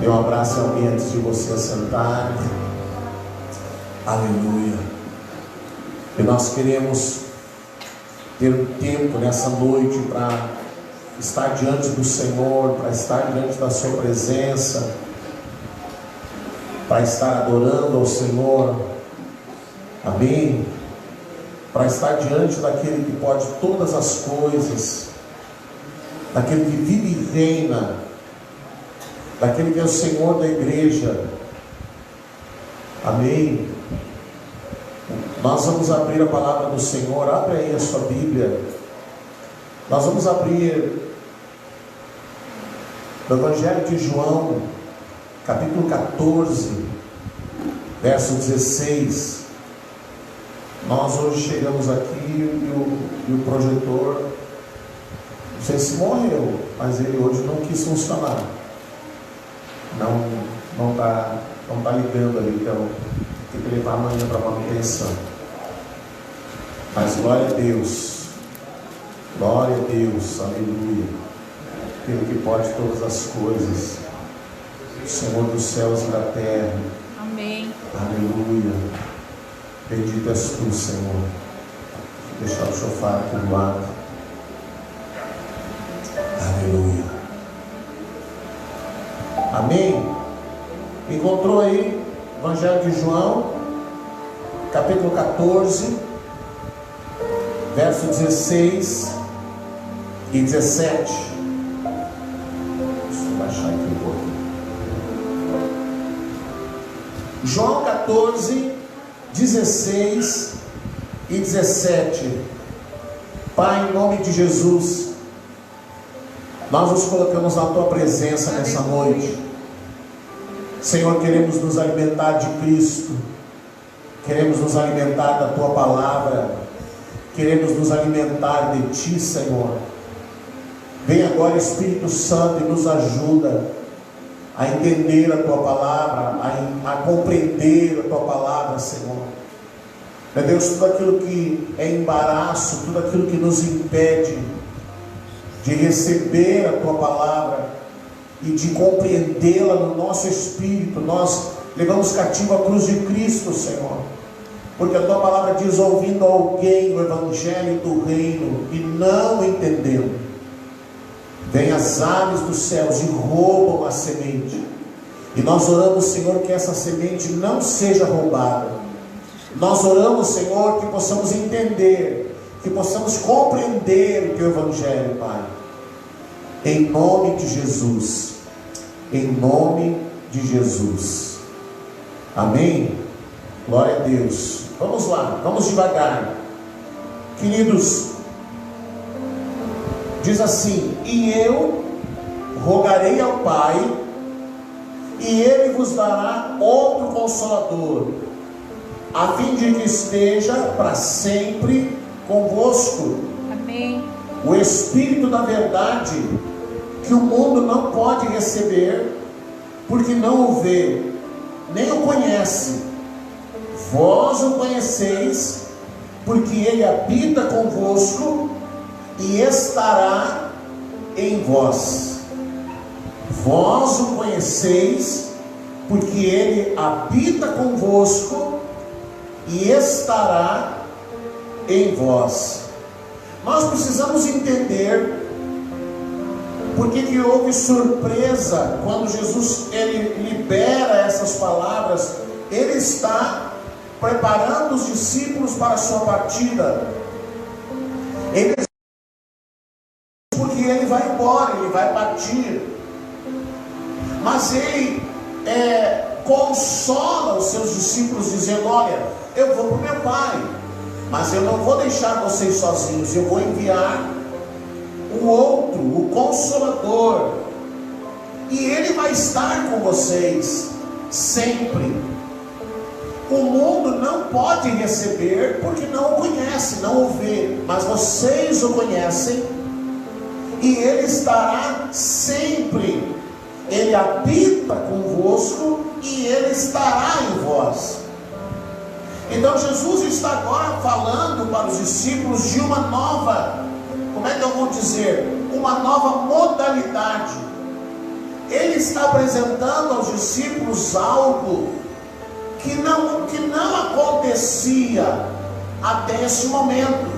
Dê um abraço em alguém antes de você sentar. Aleluia. E nós queremos ter um tempo nessa noite para estar diante do Senhor, para estar diante da sua presença, para estar adorando ao Senhor. Amém? Para estar diante daquele que pode todas as coisas, daquele que vive e reina, daquele que é o Senhor da igreja. Amém? Nós vamos abrir a palavra do Senhor. Abre aí a sua Bíblia. Nós vamos abrir no Evangelho de João, capítulo 14, verso 16. Nós hoje chegamos aqui e o projetor, não sei se morreu, mas ele hoje não quis funcionar. Não está ligando ali, então tem que levar amanhã para manutenção. Mas glória a Deus, aleluia, aquele que pode todas as coisas, o Senhor dos céus e da terra. Amém. Aleluia. Bendito és tu, Senhor. Vou deixar o chofar aqui do lado. Aleluia. Amém? Encontrou aí Evangelho de João, capítulo 14, verso 16 e 17. Deixa eu baixar aqui um pouco. João 14, 16 e 17. Pai, em nome de Jesus, nós nos colocamos na tua presença nessa noite. Senhor, queremos nos alimentar de Cristo, queremos nos alimentar da tua palavra, queremos nos alimentar de ti, Senhor. Vem agora, Espírito Santo, e nos ajuda a entender a tua palavra, a compreender a tua palavra, Senhor. Meu Deus, tudo aquilo que é embaraço, tudo aquilo que nos impede de receber a tua palavra e de compreendê-la no nosso espírito, nós levamos cativo a cruz de Cristo, Senhor, porque a tua palavra diz: ouvindo alguém o evangelho do reino e não entendendo, vem as aves dos céus e roubam a semente. E nós oramos, Senhor, que essa semente não seja roubada. Nós oramos, Senhor, que possamos entender, que possamos compreender o teu evangelho, Pai. Em nome de Jesus. Em nome de Jesus. Amém? Glória a Deus. Vamos lá, vamos devagar. Queridos, diz assim: e eu rogarei ao Pai, e Ele vos dará outro Consolador, a fim de que esteja para sempre convosco. Amém. O Espírito da verdade, que o mundo não pode receber, porque não o vê, nem o conhece. Vós o conheceis, porque Ele habita convosco e estará em vós. Vós o conheceis, porque Ele habita convosco e estará em vós. Nós precisamos entender por que houve surpresa quando Jesus ele libera essas palavras. Ele está preparando os discípulos para a sua partida. Porque ele vai embora, ele vai partir. Mas ele consola os seus discípulos dizendo: olha, eu vou para o meu Pai, mas eu não vou deixar vocês sozinhos, eu vou enviar o outro, o Consolador, e Ele vai estar com vocês sempre. O mundo não pode receber porque não o conhece, não o vê, mas vocês o conhecem, e Ele estará sempre. Ele habita convosco e Ele estará em vós. Então Jesus está agora falando para os discípulos de uma nova, como é que eu vou dizer? Uma nova modalidade. ele está apresentando aos discípulos algo que não acontecia até esse momento.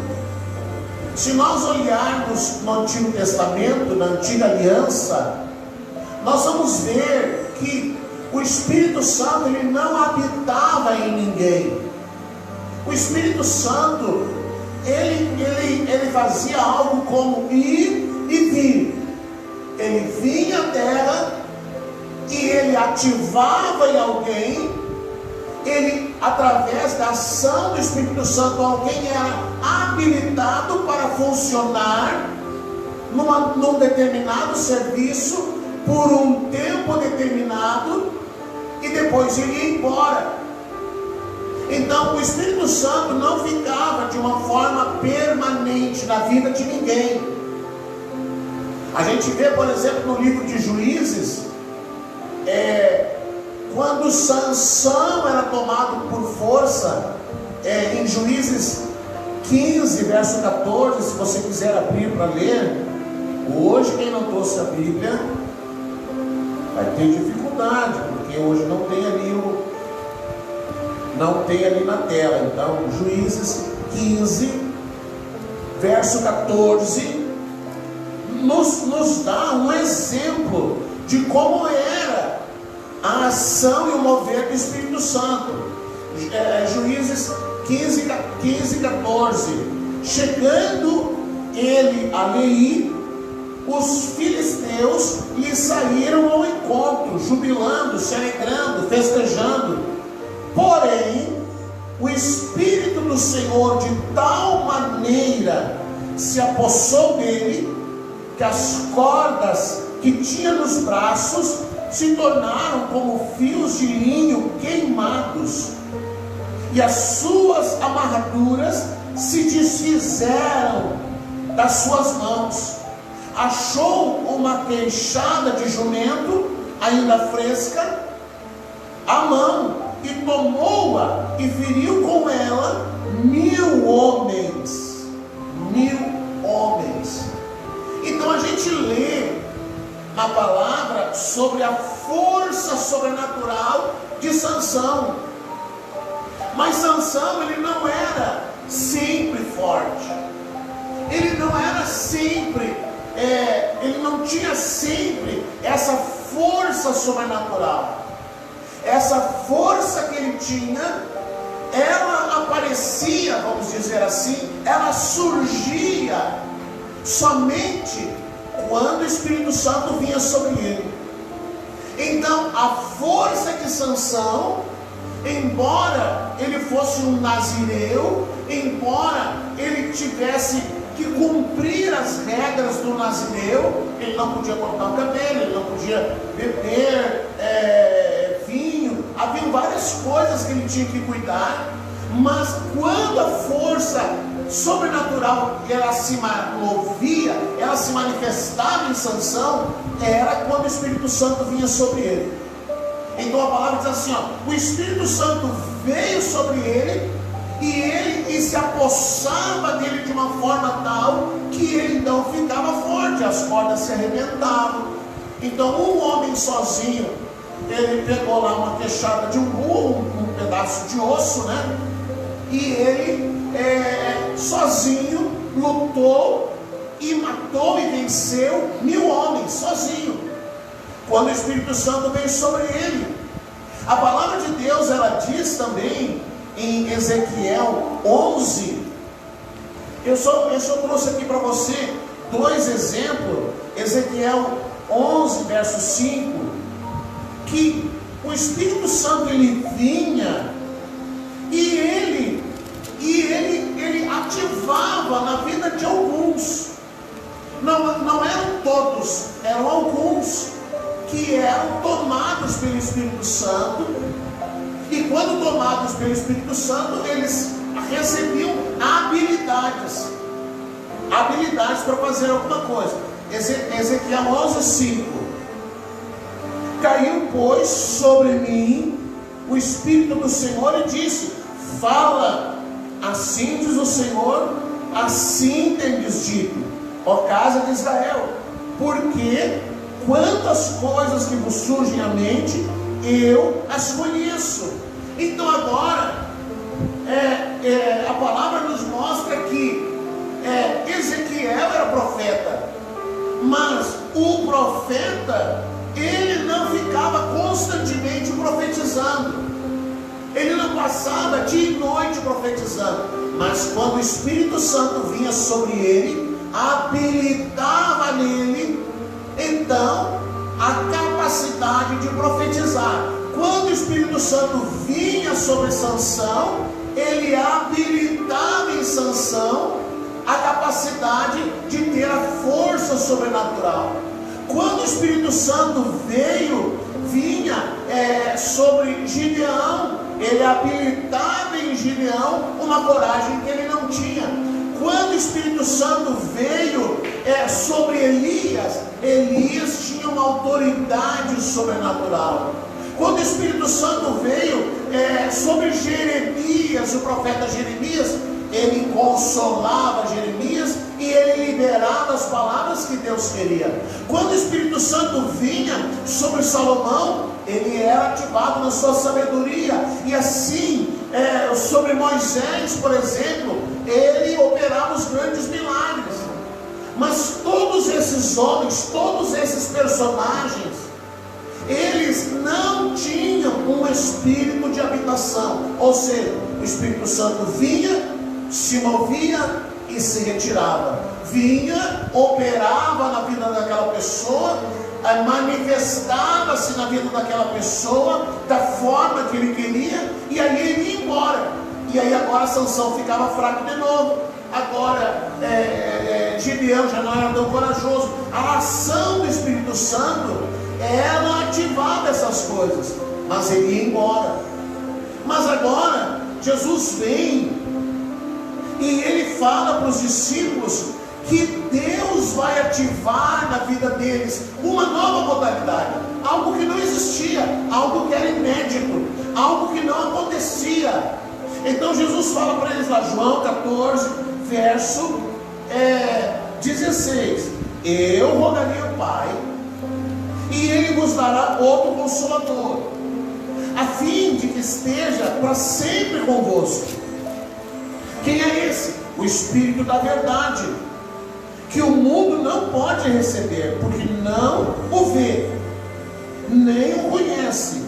Se nós olharmos no Antigo Testamento, na Antiga Aliança, nós vamos ver que o Espírito Santo ele não habitava em ninguém. O Espírito Santo ele fazia algo como ir e vir. Ele vinha à terra e ele ativava em alguém. Ele, através da ação do Espírito Santo, alguém era habilitado para funcionar num determinado serviço por um tempo determinado e depois ele ia embora. Então o Espírito Santo não ficava de uma forma permanente na vida de ninguém. A gente vê, por exemplo, no livro de Juízes, quando Sansão era tomado por força, em Juízes 15, verso 14, se você quiser abrir para ler. Hoje quem não trouxe a Bíblia vai ter dificuldade, porque hoje não tem ali na tela. Então, Juízes 15, verso 14, nos dá um exemplo de como era a ação e o mover do Espírito Santo. Juízes 15, 14. Chegando ele a Leí, os filisteus lhe saíram ao encontro, jubilando, se alegrando, festejando. Porém, o Espírito do Senhor de tal maneira se apossou dele, que as cordas que tinha nos braços se tornaram como fios de linho queimados, e as suas amarraduras se desfizeram das suas mãos. Achou uma queixada de jumento ainda fresca à mão, e tomou-a e feriu com ela 1000 homens. 1000 homens. Então a gente lê na palavra sobre a força sobrenatural de Sansão. Mas Sansão, ele não era sempre forte. Ele não era sempre, ele não tinha sempre essa força sobrenatural. Essa força que ele tinha, ela aparecia, vamos dizer assim, ela surgia somente quando o Espírito Santo vinha sobre ele. Então a força de Sansão, embora ele fosse um nazireu, embora ele tivesse que cumprir as regras do nazireu, ele não podia cortar o cabelo, ele não podia beber vinho, havia várias coisas que ele tinha que cuidar. Mas quando a força sobrenatural ela se movia, ela se manifestava em Sansão, era quando o Espírito Santo vinha sobre ele. Então a palavra diz assim, o Espírito Santo veio sobre ele, e ele se apossava dele de uma forma tal que ele então ficava forte, as cordas se arrebentavam. Então um homem sozinho, ele pegou lá uma queixada de um burro, um pedaço de osso, né? E ele sozinho lutou e matou e venceu 1000 homens, sozinho, quando o Espírito Santo veio sobre ele. A palavra de Deus, ela diz também em Ezequiel 11, eu só trouxe aqui para você 2 exemplos. Ezequiel 11, verso 5, que o Espírito Santo ele vinha e ele ativava na vida de alguns. Não eram todos, eram alguns que eram tomados pelo Espírito Santo, e quando tomados pelo Espírito Santo, eles recebiam habilidades para fazer alguma coisa. Ezequiel 11:5. Caiu, pois, sobre mim o Espírito do Senhor e disse: fala, assim diz o Senhor, assim tendes dito, ó casa de Israel, porque quantas coisas que vos surgem à mente, eu as conheço. Então agora, a palavra nos mostra que Ezequiel era profeta, mas o profeta, ele não ficava constantemente profetizando, ele não passava dia e noite profetizando, mas quando o Espírito Santo vinha sobre ele, habilitava nele então a capacidade de profetizar. Quando o Espírito Santo vinha sobre Sansão, ele habilitava em Sansão a capacidade de ter a força sobrenatural. Quando o Espírito Santo vinha sobre Gideão, ele habilitava em Gideão uma coragem que ele não tinha. Quando o Espírito Santo veio sobre Elias, Elias tinha uma autoridade sobrenatural. Quando o Espírito Santo veio sobre Jeremias, o profeta Jeremias, ele consolava Jeremias e ele liberava as palavras que Deus queria. Quando o Espírito Santo vinha sobre Salomão, ele era ativado na sua sabedoria. E assim, sobre Moisés, por exemplo, ele operava os grandes milagres. Mas todos esses homens, todos esses personagens, eles não tinham um espírito de habitação. Ou seja, o Espírito Santo vinha, se movia e se retirava, vinha, operava na vida daquela pessoa, manifestava-se na vida daquela pessoa da forma que ele queria, e aí ele ia embora. E aí agora Sansão ficava fraco de novo. Agora Gideão já não era tão corajoso. A ação do Espírito Santo, ela ativava essas coisas, mas ele ia embora. Mas agora Jesus vem e ele fala para os discípulos que Deus vai ativar na vida deles uma nova modalidade, algo que não existia, algo que era inédito, algo que não acontecia. Então Jesus fala para eles lá, João 14, verso 16: eu rogarei ao Pai, e Ele vos dará outro Consolador, a fim de que esteja para sempre convosco. Quem é esse? O Espírito da verdade, que o mundo não pode receber, porque não o vê, nem o conhece,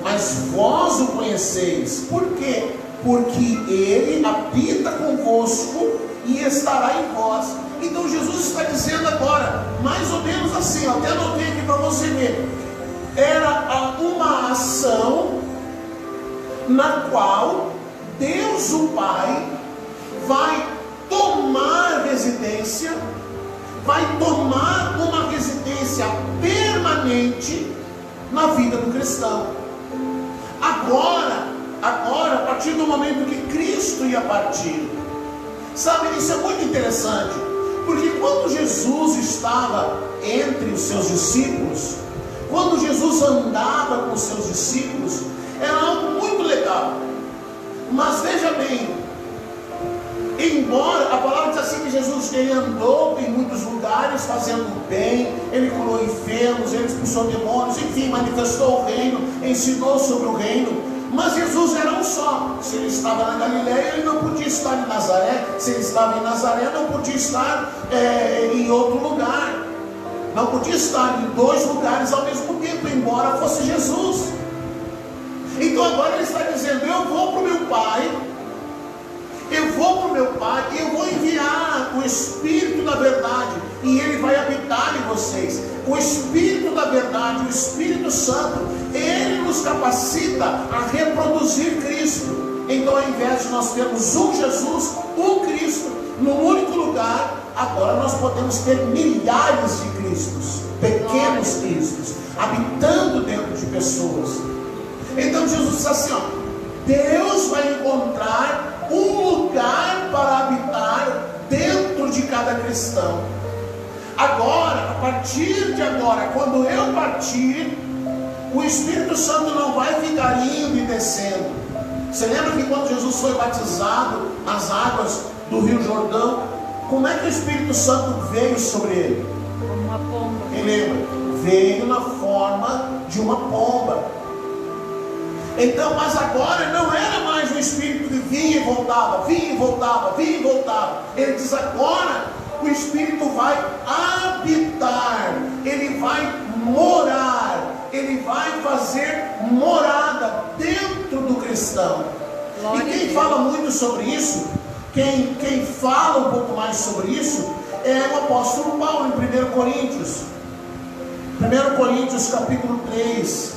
mas vós o conheceis. Por quê? Porque Ele habita convosco e estará em vós. Então Jesus está dizendo agora, mais ou menos assim, até anotei aqui para você ver, era uma ação na qual Deus o Pai vai tomar residência, vai tomar uma residência permanente na vida do cristão. Agora, a partir do momento que Cristo ia partir, sabe, isso é muito interessante, porque quando Jesus estava entre os seus discípulos, quando Jesus andava com os seus discípulos, era algo muito legal. Mas veja bem, embora a palavra diz assim que Jesus, ele andou em muitos lugares fazendo bem, ele curou enfermos, ele expulsou demônios, enfim, manifestou o reino, ensinou sobre o reino. Mas Jesus era um só. Se ele estava na Galileia, ele não podia estar em Nazaré. Se ele estava em Nazaré, não podia estar em outro lugar. Não podia estar em dois lugares ao mesmo tempo, embora fosse Jesus. Então agora ele está dizendo, eu vou para o meu Pai, eu vou para o meu Pai e eu vou enviar o Espírito da verdade, e Ele vai habitar em vocês. O Espírito da verdade, o Espírito Santo, Ele nos capacita a reproduzir Cristo. Então, ao invés de nós termos um Jesus, um Cristo, num único lugar, agora nós podemos ter milhares de Cristos, pequenos Cristos, habitando dentro de pessoas. Então Jesus diz assim, Deus vai encontrar um lugar para habitar dentro de cada cristão. Agora, a partir de agora, quando eu partir, o Espírito Santo não vai ficar indo e descendo. Você lembra que quando Jesus foi batizado nas águas do Rio Jordão, como é que o Espírito Santo veio sobre ele? Como uma pomba. Quem lembra? veio na forma de uma pomba. Então, mas agora não era mais um espírito que vinha e voltava, vinha e voltava, vinha e voltava. Ele diz: agora o espírito vai habitar, ele vai morar, ele vai fazer morada dentro do cristão. Glória. E quem fala muito sobre isso, quem fala um pouco mais sobre isso, é o apóstolo Paulo em 1 Coríntios. 1 Coríntios capítulo 3.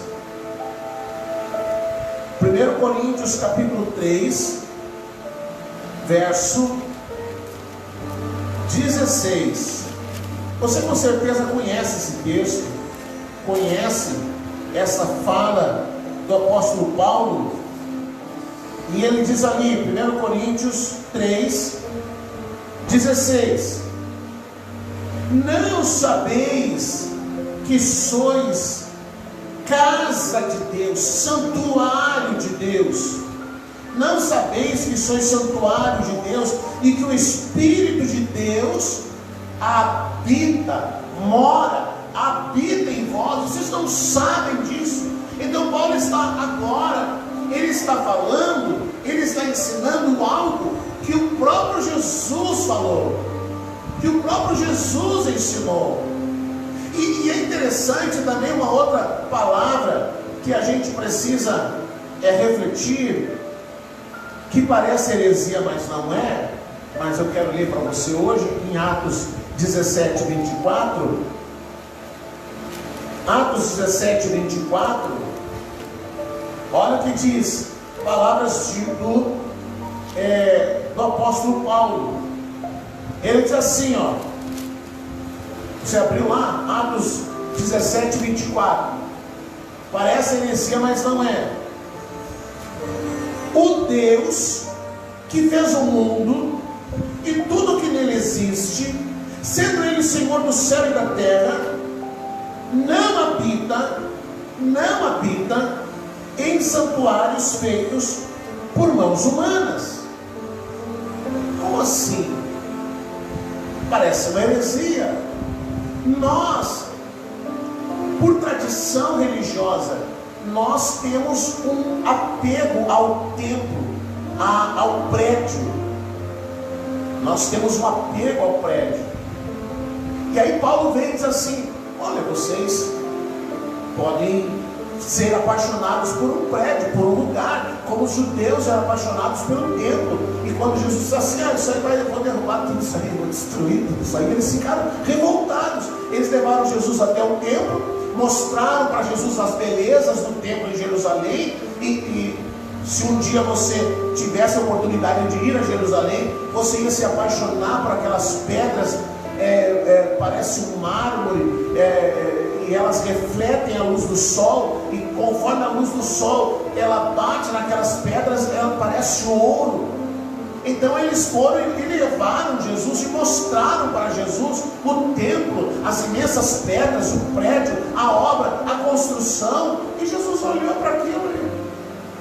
1 Coríntios capítulo 3, verso 16. Você com certeza conhece esse texto, conhece essa fala do apóstolo Paulo. E ele diz ali, 1 Coríntios 3, 16: não sabeis que sois casa de Deus, santuário de Deus? Não sabeis que sois santuário de Deus e que o Espírito de Deus habita, mora, habita em vós? Vocês não sabem disso? Então Paulo está agora, ele está falando, ele está ensinando algo que o próprio Jesus falou, que o próprio Jesus ensinou. E é interessante também uma outra palavra que a gente precisa refletir, que parece heresia, mas não é, mas eu quero ler para você hoje, em Atos 17, 24. Atos 17, 24, olha o que diz, palavras do apóstolo Paulo. Ele diz assim, ó, você abriu lá, Atos 17, 24, parece heresia, mas não é. O Deus que fez o mundo e tudo que nele existe, sendo ele Senhor do céu e da terra, não habita em santuários feitos por mãos humanas. Como assim? Parece uma heresia. Nós, por tradição religiosa, nós temos um apego ao templo, ao prédio. Nós temos um apego ao prédio. E aí Paulo vem e diz assim: olha, vocês podem ser apaixonados por um prédio, por um lugar, como os judeus eram apaixonados pelo templo. E quando Jesus disse assim: isso aí eu vou derrubar tudo isso aí, vou destruir tudo isso aí, eles ficaram revoltados. Eles levaram Jesus até o templo, mostraram para Jesus as belezas do templo em Jerusalém, e se um dia você tivesse a oportunidade de ir a Jerusalém, você ia se apaixonar por aquelas pedras, parece um mármore, e elas refletem a luz do sol, e conforme a luz do sol ela bate naquelas pedras, ela parece ouro. Então eles foram e levaram Jesus e mostraram para Jesus o templo, as imensas pedras, o prédio, a obra, a construção. E Jesus olhou para aquilo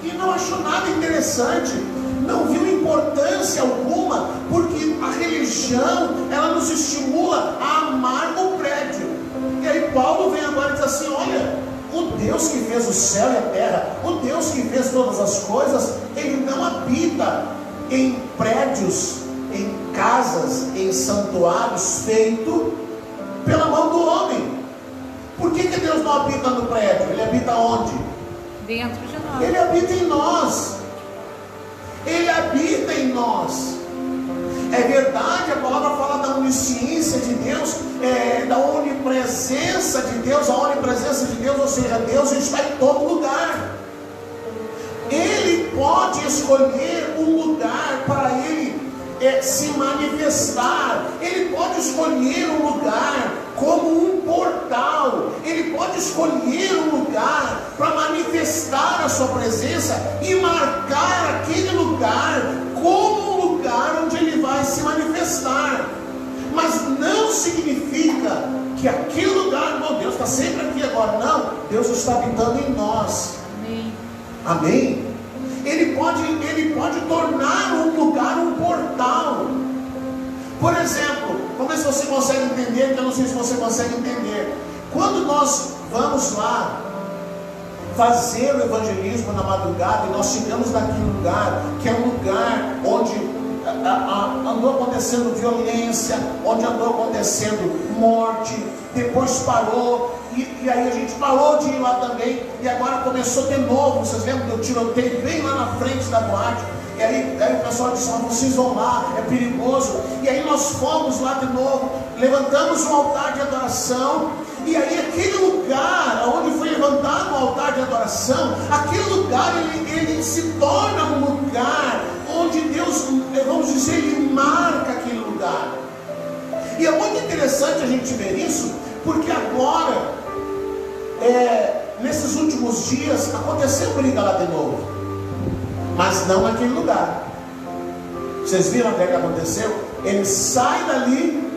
e não achou nada interessante, não viu importância alguma, porque a religião, ela nos estimula a amar o prédio. E aí Paulo vem agora e diz assim: olha, o Deus que fez o céu e a terra, o Deus que fez todas as coisas, ele não habita em prédios, em casas, em santuários feitos pela mão do homem. Por que Deus não habita no prédio? Ele habita onde? Dentro de nós. Ele habita em nós. Ele habita em nós. É verdade, a palavra fala da onisciência de Deus, da onipresença de Deus. A onipresença de Deus, ou seja, Deus está em todo lugar. Ele pode escolher um lugar para ele se manifestar. Ele pode escolher um lugar como um portal. Ele pode escolher um lugar para manifestar a sua presença e marcar aquele lugar como um lugar onde ele vai se manifestar. Mas não significa que aquele lugar, bom, Deus está sempre aqui agora. Não, Deus está habitando em nós. Amém. Amém? Ele pode tornar um lugar um portal. Por exemplo, vamos ver se você consegue entender, que eu não sei se você consegue entender. Quando nós vamos lá fazer o evangelismo na madrugada, e nós chegamos naquele lugar, que é um lugar onde andou acontecendo violência, onde andou acontecendo morte, depois parou, e aí a gente parou de ir lá também, e agora começou de novo. Vocês lembram do tiroteio bem lá na frente da boate? E aí o pessoal disse: vocês vão lá, é perigoso. E aí nós fomos lá de novo, levantamos um altar de adoração. E aí aquele lugar onde foi levantado o altar de adoração, aquele lugar ele se torna um lugar onde Deus, vamos dizer, ele marca aquele lugar. E é muito interessante a gente ver isso, porque agora, nesses últimos dias, aconteceu briga lá de novo, mas não naquele lugar. Vocês viram o que aconteceu? Ele sai dali,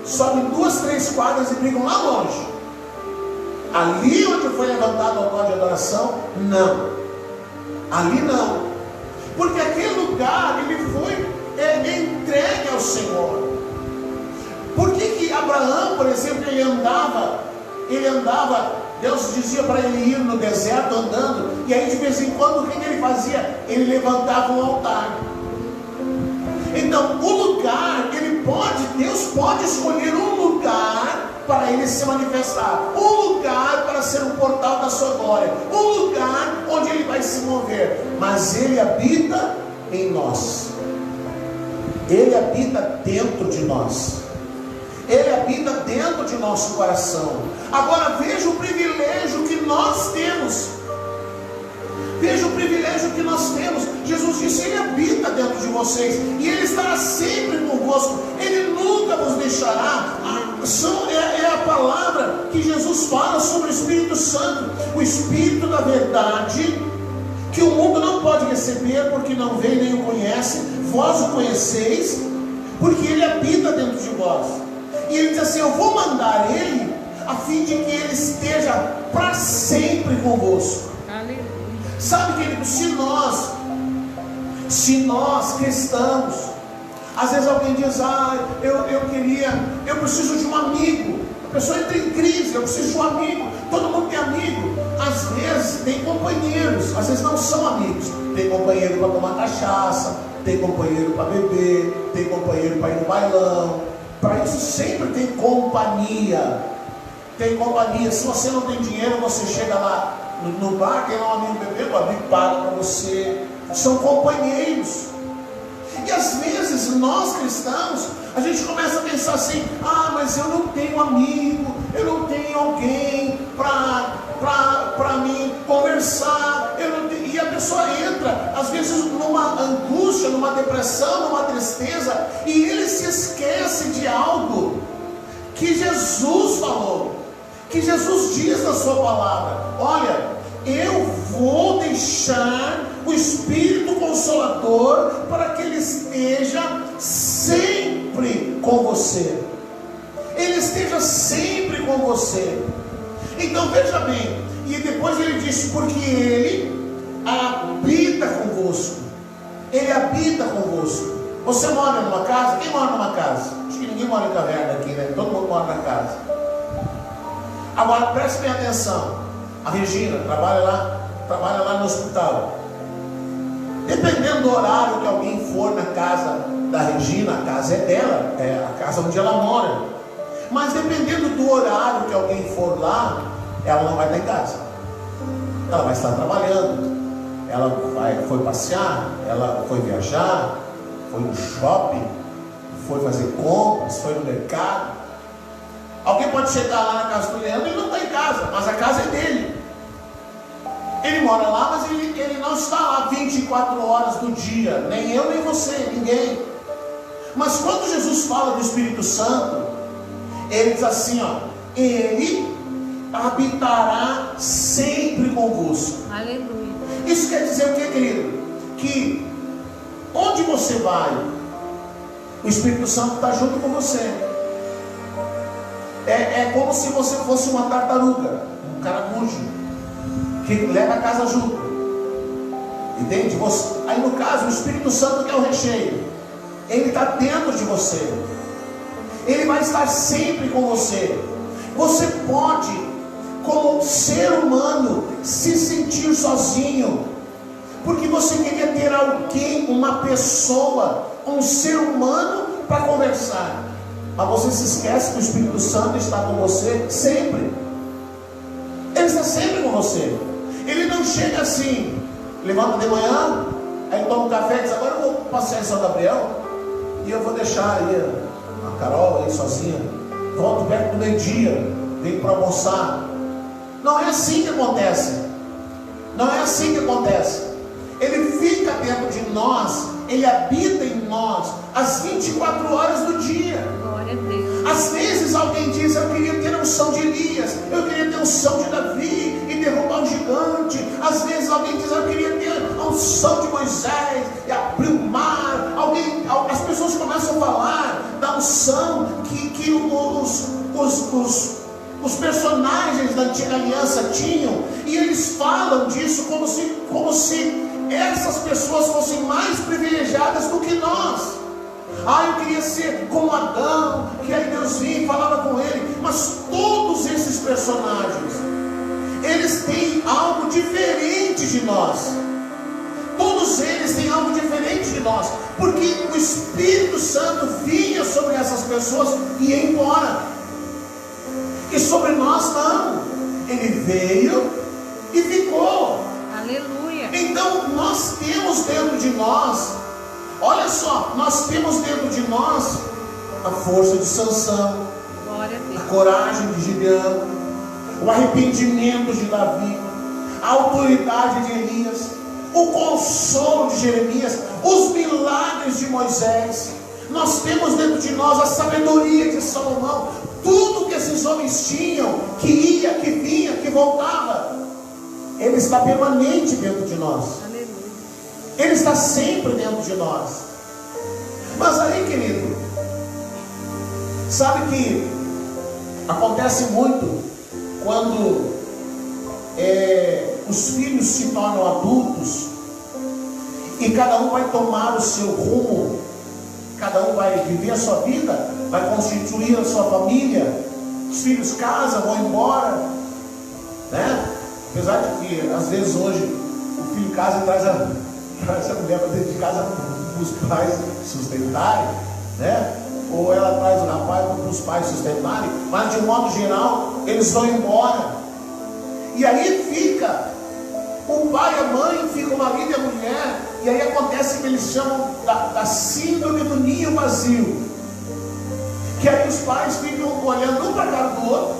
sobe 2, 3 quadras e brigam lá longe. Ali onde foi levantado o altar de adoração, não. Ali não. Porque aquele lugar, ele foi entregue ao Senhor. Por que Abraão, por exemplo, ele andava, Deus dizia para ele ir no deserto andando, e aí de vez em quando o que ele fazia? Ele levantava um altar. Então o lugar, Deus pode escolher um lugar para ele se manifestar, um lugar para ser um portal da sua glória, um lugar onde ele vai se mover, mas ele habita em nós, ele habita dentro de nós, ele habita dentro de nosso coração. Agora veja o privilégio que nós temos. Veja o privilégio que nós temos. Jesus disse: Ele habita dentro de vocês, e Ele estará sempre convosco, Ele nunca vos deixará. É a palavra que Jesus fala sobre o Espírito Santo, o Espírito da verdade, que o mundo não pode receber, porque não vê nem o conhece. Vós o conheceis, porque Ele habita dentro de vós. E Ele diz assim: eu vou mandar Ele, a fim de que Ele esteja para sempre convosco. Sabe, querido, se nós cristãos, às vezes alguém diz: eu preciso de um amigo. A pessoa entra em crise: eu preciso de um amigo. Todo mundo tem amigo. Às vezes tem companheiros, às vezes não são amigos. Tem companheiro para tomar cachaça, tem companheiro para beber, tem companheiro para ir no bailão. Para isso sempre tem companhia. Tem companhia. Se você não tem dinheiro, você chega lá no bar, tem lá um amigo bebendo, o amigo paga para você. São companheiros. E às vezes nós cristãos, a gente começa a pensar assim: mas eu não tenho amigo, eu não tenho alguém para me conversar, e a pessoa entra às vezes numa angústia, numa depressão, numa tristeza, e ele se esquece de algo que Jesus falou, que Jesus diz na sua palavra: olha, eu vou deixar o Espírito Consolador para que Ele esteja sempre com você. Ele esteja sempre com você. Então veja bem, e depois ele disse: porque Ele habita convosco. Ele habita convosco. Você mora numa casa? Quem mora numa casa? Acho que ninguém mora em caverna aqui, né? Todo mundo mora na casa. Agora preste bem atenção. A Regina trabalha lá no hospital. Dependendo do horário que alguém for na casa da Regina, a casa é dela, é a casa onde ela mora. Mas dependendo do horário que alguém for lá, ela não vai estar em casa. Ela vai estar trabalhando. Ela foi passear, ela foi viajar, foi no shopping, foi fazer compras, foi no mercado. Alguém pode chegar lá na casa do Leandro e não está em casa, mas a casa é dele. Ele mora lá, mas ele não está lá 24 horas do dia. Nem eu, nem você, ninguém. Mas quando Jesus fala do Espírito Santo, ele diz assim: Ele habitará sempre convosco. Aleluia. Isso quer dizer o que, querido? Que onde você vai, o Espírito Santo está junto com você. É como se você fosse uma tartaruga, um caramujo, que leva a casa junto. Entende? Aí no caso, o Espírito Santo que é o recheio, ele está dentro de você. Ele vai estar sempre com você. Você pode, como ser humano, se sentir sozinho, porque você queria ter alguém, uma pessoa, um ser humano para conversar. Mas você se esquece que o Espírito Santo está com você sempre. Ele está sempre com você. Ele não chega assim, levanta de manhã, aí toma um café e diz: agora eu vou passear em São Gabriel e eu vou deixar aí a Carol aí sozinha, volto perto do meio-dia, venho para almoçar. Não é assim que acontece. Não é assim que acontece. Ele fica dentro de nós, Ele habita em nós as 24 horas do dia. Glória a Deus. Às vezes alguém diz: eu queria ter a unção de Elias, eu queria ter a unção de Davi e derrubar um gigante. Às vezes alguém diz: eu queria ter a unção de Moisés e abrir o mar. As pessoas começam a falar da unção que os personagens da antiga aliança tinham, e eles falam disso como se essas pessoas fossem mais privilegiadas do que nós. Eu queria ser como Adão, que aí Deus vinha e falava com ele. Mas todos esses personagens, eles têm algo diferente de nós. Todos eles têm algo diferente de nós, porque o Espírito Santo vinha sobre essas pessoas e ia embora. E sobre nós não. Ele veio e ficou. Aleluia. Então nós temos dentro de nós, olha só, nós temos dentro de nós a força de Sansão, Glória a Deus. a coragem de Gideão, o arrependimento de Davi, a autoridade de Elias, o consolo de Jeremias, os milagres de Moisés. Nós temos dentro de nós a sabedoria de Salomão. Tudo que esses homens tinham, que ia, que vinha, que voltava, Ele está permanente dentro de nós. Aleluia. Ele está sempre dentro de nós. Mas aí, querido, sabe que acontece muito quando os filhos se tornam adultos e cada um vai tomar o seu rumo, cada um vai viver a sua vida, vai constituir a sua família. Os filhos casam, vão embora, né? Apesar de que às vezes hoje o filho casa e traz a mulher para dentro de casa para os pais sustentarem, né? Ou ela traz o rapaz para os pais sustentarem, mas de um modo geral eles vão embora. E aí fica o pai e a mãe, fica o marido e a mulher, e aí acontece que eles chamam da síndrome do ninho vazio, que aí os pais ficam olhando um para a cara do outro,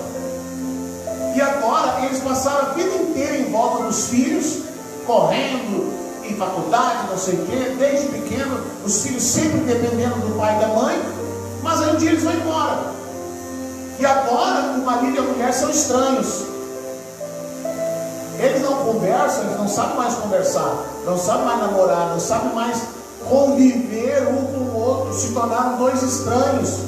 e agora eles passaram a vida inteira em volta dos filhos, correndo em faculdade, não sei o quê, desde pequeno, os filhos sempre dependendo do pai e da mãe, mas aí um dia eles vão embora, e agora o marido e a mulher são estranhos. Eles não conversam, eles não sabem mais conversar, não sabem mais namorar, não sabem mais conviver um com o outro, se tornaram dois estranhos.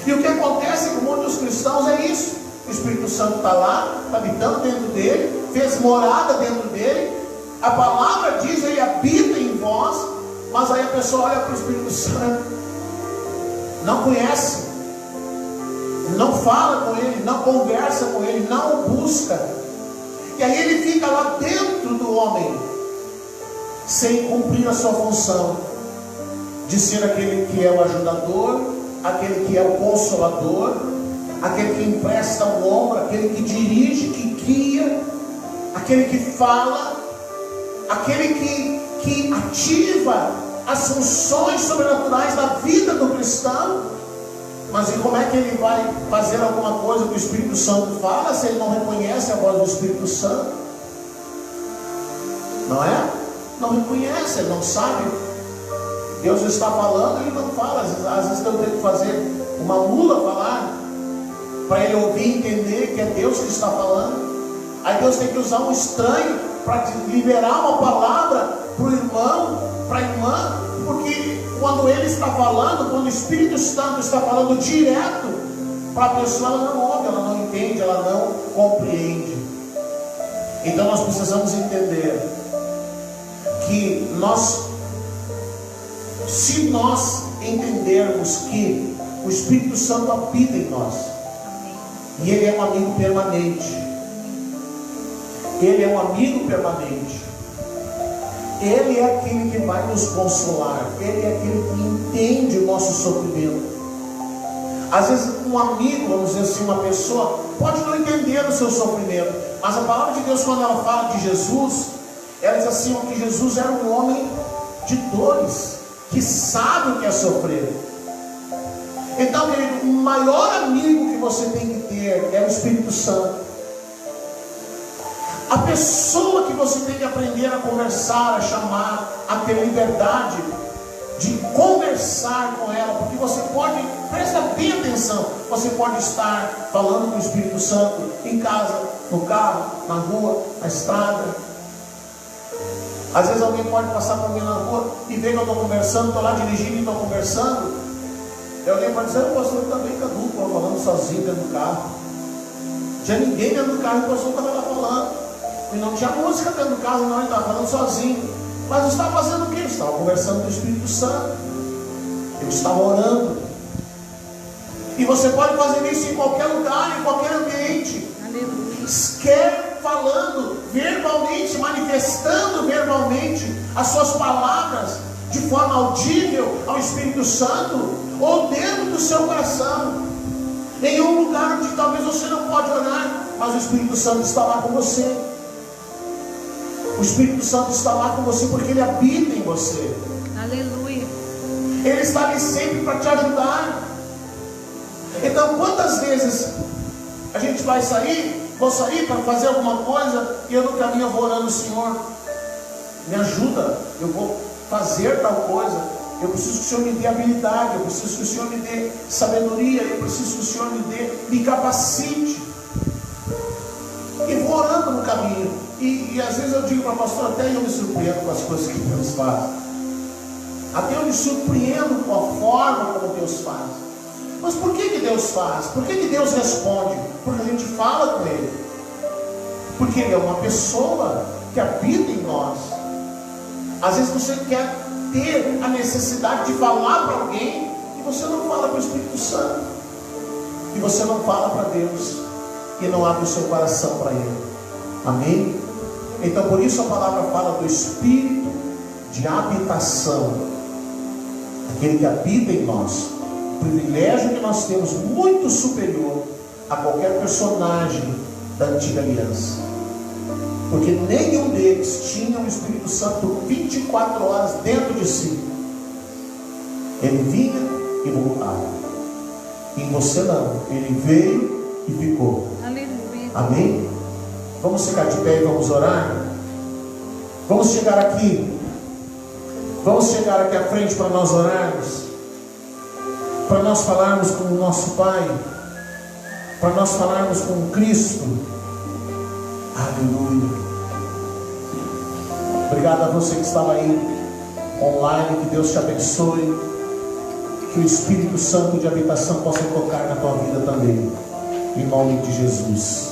E o que acontece com muitos cristãos é isso: o Espírito Santo está lá, está habitando dentro dele, fez morada dentro dele, a palavra diz, ele habita em vós, mas aí a pessoa olha para o Espírito Santo, não conhece, não fala com ele, não conversa com ele, não o busca. E aí ele fica lá dentro do homem, sem cumprir a sua função de ser aquele que é o ajudador, aquele que é o consolador, aquele que empresta o ombro, aquele que dirige, que guia, aquele que fala, aquele que ativa as funções sobrenaturais da vida do cristão. Mas e como é que ele vai fazer alguma coisa que o Espírito Santo fala, se ele não reconhece a voz do Espírito Santo? Não é? Não reconhece, ele não sabe. Deus está falando, ele não fala. Às vezes eu tenho que fazer uma mula falar, para ele ouvir e entender que é Deus que está falando. Aí Deus tem que usar um estranho para liberar uma palavra para o irmão, para a irmã, porque quando ele está falando, quando o Espírito Santo está falando direto para a pessoa, ela não ouve, ela não entende, ela não compreende. Então nós precisamos entender que se nós entendermos que o Espírito Santo habita em nós, E Ele é um amigo permanente. Ele é um amigo permanente. Ele é aquele que vai nos consolar. Ele é aquele que entende o nosso sofrimento. Às vezes um amigo, vamos dizer assim, uma pessoa pode não entender o seu sofrimento, mas a palavra de Deus, quando ela fala de Jesus, ela diz assim, que Jesus era um homem de dores, que sabe o que é sofrer. Então, querido, o maior amigo que você tem que ter é o Espírito Santo. A pessoa que você tem que aprender a conversar, a chamar, a ter liberdade de conversar com ela, porque você pode, presta bem atenção, você pode estar falando com o Espírito Santo em casa, no carro, na rua, na estrada. Às vezes alguém pode passar por mim na rua e ver que eu estou conversando, estou lá dirigindo e estou conversando, e alguém pode dizer, o pastor está bem caduco, falando sozinho dentro do carro. Não tinha ninguém dentro do carro e o pastor estava lá falando, e não tinha música dentro do carro, não, ele estava falando sozinho. Mas eu estava fazendo o quê? Eu estava conversando com o Espírito Santo. Eu estava orando. E você pode fazer isso em qualquer lugar, em qualquer ambiente. Aleluia. Quer falando verbalmente, manifestando verbalmente as suas palavras de forma audível ao Espírito Santo, ou dentro do seu coração, em um lugar onde talvez você não pode orar, mas o Espírito Santo está lá com você. O Espírito Santo está lá com você porque Ele habita em você. Aleluia. Ele está ali sempre para te ajudar. Então, quantas vezes a gente vai sair, vou sair para fazer alguma coisa, e eu no caminho vou orando, Senhor, me ajuda, eu vou fazer tal coisa, eu preciso que o Senhor me dê habilidade, eu preciso que o Senhor me dê sabedoria, eu preciso que o Senhor me capacite. E vou orando no caminho. E às vezes eu digo para o pastor, até eu me surpreendo com as coisas que Deus faz. Até eu me surpreendo com a forma como Deus faz. Mas por que Deus faz? Por que Deus responde? Porque a gente fala com Ele. Porque Ele é uma pessoa que habita em nós. Às vezes você quer ter a necessidade de falar para alguém e você não fala para o Espírito Santo. E você não fala para Deus. E não abre o seu coração para Ele. Amém? Então por isso a palavra fala do Espírito de habitação, aquele que habita em nós. O privilégio que nós temos muito superior a qualquer personagem da antiga aliança, porque nenhum deles tinha o Espírito Santo 24 horas dentro de si. Ele vinha e voltava. E você não, ele veio e ficou. Aleluia. Amém? Vamos ficar de pé e vamos orar? Vamos chegar aqui. Vamos chegar aqui à frente para nós orarmos. Para nós falarmos com o nosso Pai. Para nós falarmos com Cristo. Aleluia. Obrigado a você que estava aí online. Que Deus te abençoe. Que o Espírito Santo de habitação possa tocar na tua vida também. Em nome de Jesus.